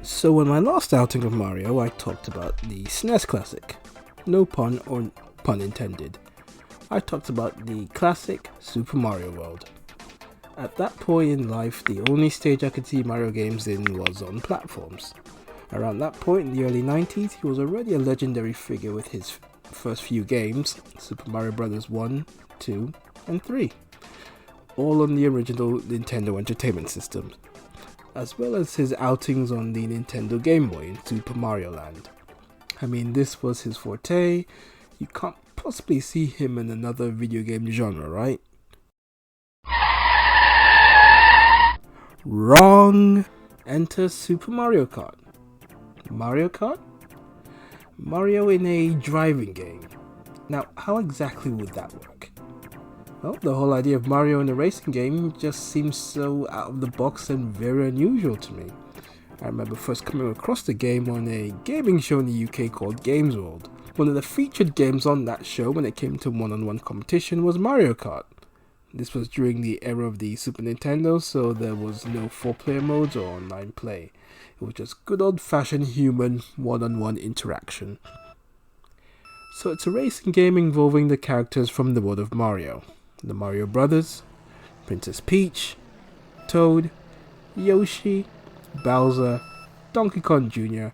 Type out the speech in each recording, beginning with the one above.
So in my last outing of Mario, I talked about the SNES classic. No pun or pun intended. I talked about the classic Super Mario World. At that point in life, the only stage I could see Mario games in was on platforms. Around that point in the early 90s, he was already a legendary figure with his first few games, Super Mario Bros. 1, 2, and 3, all on the original Nintendo Entertainment System, as well as his outings on the Nintendo Game Boy in Super Mario Land. I mean, this was his forte. You can't possibly see him in another video game genre, right? Wrong! Enter Super Mario Kart. Mario Kart? Mario in a driving game. Now, how exactly would that work? Well, the whole idea of Mario in a racing game just seems so out of the box and very unusual to me. I remember first coming across the game on a gaming show in the UK called Games World. One of the featured games on that show when it came to one-on-one competition was Mario Kart. This was during the era of the Super Nintendo, so there was no 4-player modes or online play. It was just good old-fashioned human one-on-one interaction. So it's a racing game involving the characters from the world of Mario. The Mario Brothers, Princess Peach, Toad, Yoshi, Bowser, Donkey Kong Jr.,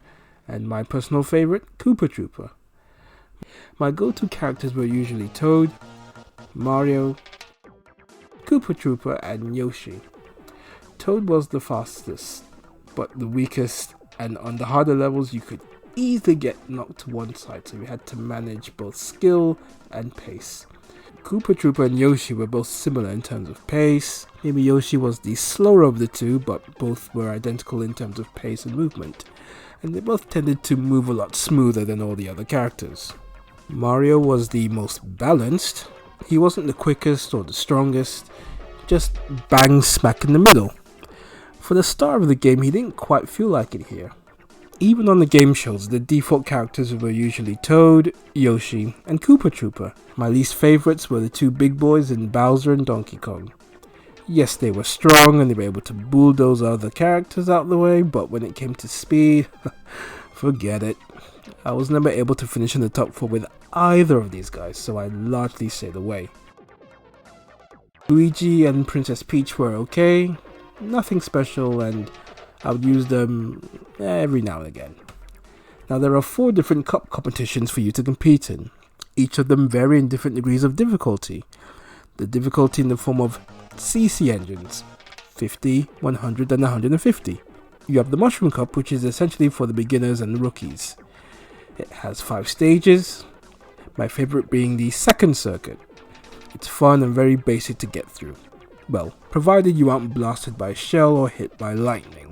and my personal favorite, Koopa Troopa. My go-to characters were usually Toad, Mario, Koopa Troopa, and Yoshi. Toad was the fastest, but the weakest, and on the harder levels you could easily get knocked to one side, so you had to manage both skill and pace. Koopa Troopa and Yoshi were both similar in terms of pace. Maybe Yoshi was the slower of the two, but both were identical in terms of pace and movement, and they both tended to move a lot smoother than all the other characters. Mario was the most balanced. He wasn't the quickest or the strongest, just bang smack in the middle. For the start of the game, he didn't quite feel like it here. Even on the game shows, the default characters were usually Toad, Yoshi, and Koopa Troopa. My least favourites were the two big boys in Bowser and Donkey Kong. Yes, they were strong and they were able to bulldoze other characters out the way, but when it came to speed, forget it. I was never able to finish in the top 4 with either of these guys, so I largely stayed away. Luigi and Princess Peach were okay, nothing special, and I would use them every now and again. Now there are 4 different cup competitions for you to compete in. Each of them vary in different degrees of difficulty. The difficulty in the form of CC engines, 50, 100 and 150. You have the Mushroom Cup, which is essentially for the beginners and rookies. It has 5 stages, my favourite being the second circuit. It's fun and very basic to get through. Well, provided you aren't blasted by a shell or hit by lightning.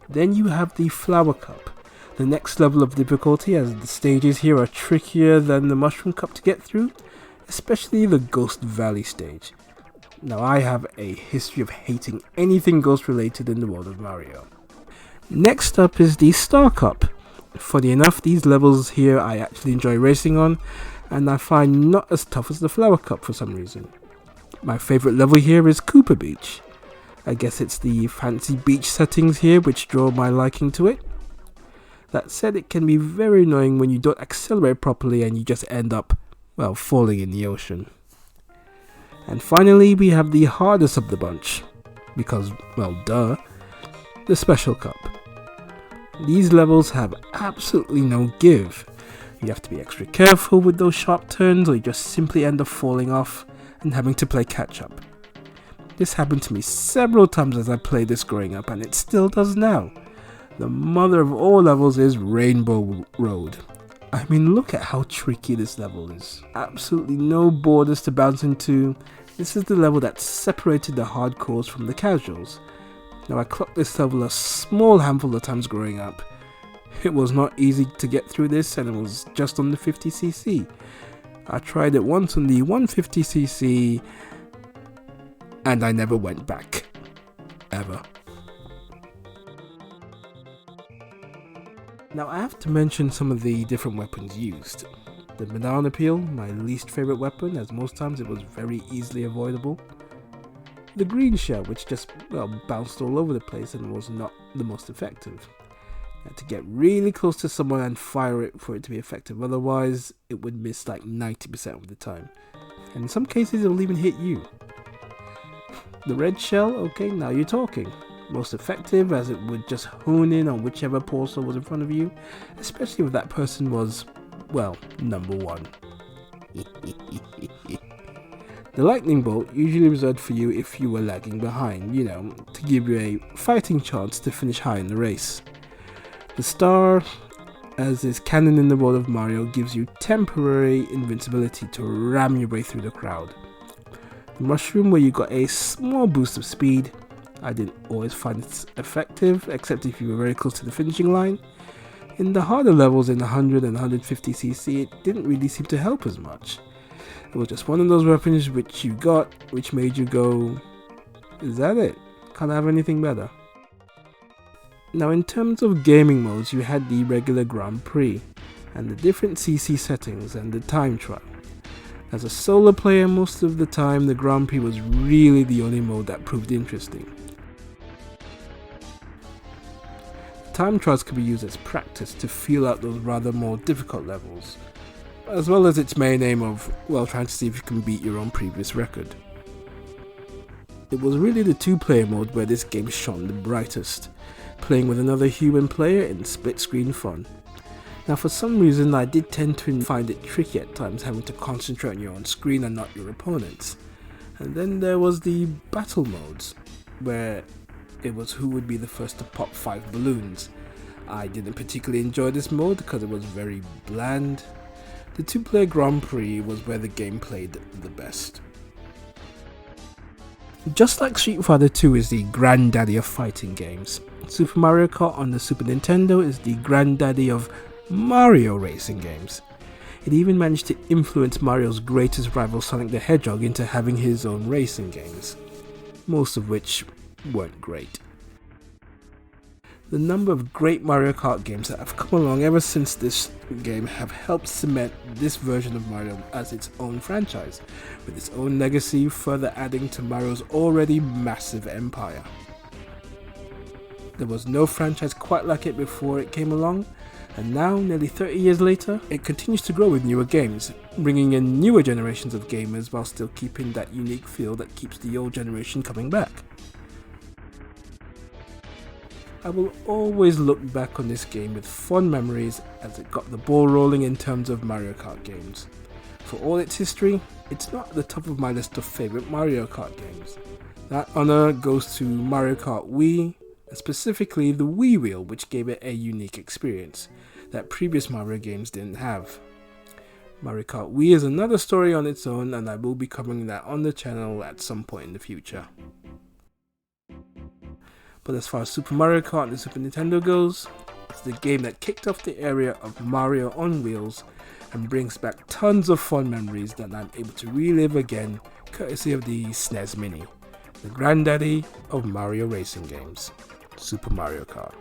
Then you have the Flower Cup, the next level of difficulty, as the stages here are trickier than the Mushroom Cup to get through, especially the Ghost Valley stage. Now I have a history of hating anything ghost related in the world of Mario. Next up is the Star Cup. Funny enough, these levels here I actually enjoy racing on, and I find not as tough as the Flower Cup for some reason. My favourite level here is Koopa Beach. I guess it's the fancy beach settings here which draw my liking to it. That said, it can be very annoying when you don't accelerate properly and you just end up, well, falling in the ocean. And finally, we have the hardest of the bunch, because, well, duh, the Special Cup. These levels have absolutely no give. You have to be extra careful with those sharp turns, or you just simply end up falling off and having to play catch up. This happened to me several times as I played this growing up, and it still does now. The mother of all levels is Rainbow Road. I mean, look at how tricky this level is. Absolutely no borders to bounce into. This is the level that separated the hardcores from the casuals. Now, I clocked this level a small handful of times growing up. It was not easy to get through this, and it was just on the 50cc. I tried it once on the 150cc, and I never went back. Ever. Now I have to mention some of the different weapons used. The banana peel, my least favorite weapon, as most times it was very easily avoidable. the green shell, which just, well, bounced all over the place and was not the most effective. You had to get really close to someone and fire it for it to be effective, otherwise it would miss like 90% of the time. And in some cases it'll even hit you. The red shell, okay, now you're talking. Most effective, as it would just hone in on whichever portal was in front of you, especially if that person was, well, number one. The lightning bolt usually reserved for you if you were lagging behind, you know, to give you a fighting chance to finish high in the race. The star, as is canon in the world of Mario, gives you temporary invincibility to ram your way through the crowd. The mushroom, where you got a small boost of speed, I didn't always find it effective, except if you were very close to the finishing line. In the harder levels in 100 and 150cc, it didn't really seem to help as much. It was just one of those weapons which you got, which made you go, is that it? Can't I have anything better? Now in terms of gaming modes, you had the regular Grand Prix, and the different CC settings and the time trial. As a solo player, most of the time the Grand Prix was really the only mode that proved interesting. Time trials could be used as practice to feel out those rather more difficult levels, as well as its main aim of, well, trying to see if you can beat your own previous record. It was really the two-player mode where this game shone the brightest, playing with another human player in split-screen fun. Now for some reason I did tend to find it tricky at times, having to concentrate on your own screen and not your opponent's. And then there was the battle modes, where it was who would be the first to pop 5 balloons. I didn't particularly enjoy this mode because it was very bland. The two-player Grand Prix was where the game played the best. Just like Street Fighter 2 is the granddaddy of fighting games, Super Mario Kart on the Super Nintendo is the granddaddy of Mario racing games. It even managed to influence Mario's greatest rival Sonic the Hedgehog into having his own racing games, most of which weren't great. The number of great Mario Kart games that have come along ever since this game have helped cement this version of Mario as its own franchise, with its own legacy further adding to Mario's already massive empire. There was no franchise quite like it before it came along, and now, nearly 30 years later, it continues to grow with newer games, bringing in newer generations of gamers while still keeping that unique feel that keeps the old generation coming back. I will always look back on this game with fond memories, as it got the ball rolling in terms of Mario Kart games. For all its history, it's not at the top of my list of favourite Mario Kart games. That honour goes to Mario Kart Wii, and specifically the Wii Wheel, which gave it a unique experience that previous Mario games didn't have. Mario Kart Wii is another story on its own, and I will be covering that on the channel at some point in the future. But as far as Super Mario Kart and the Super Nintendo goes, it's the game that kicked off the era of Mario on wheels and brings back tons of fun memories that I'm able to relive again, courtesy of the SNES Mini, the granddaddy of Mario racing games, Super Mario Kart.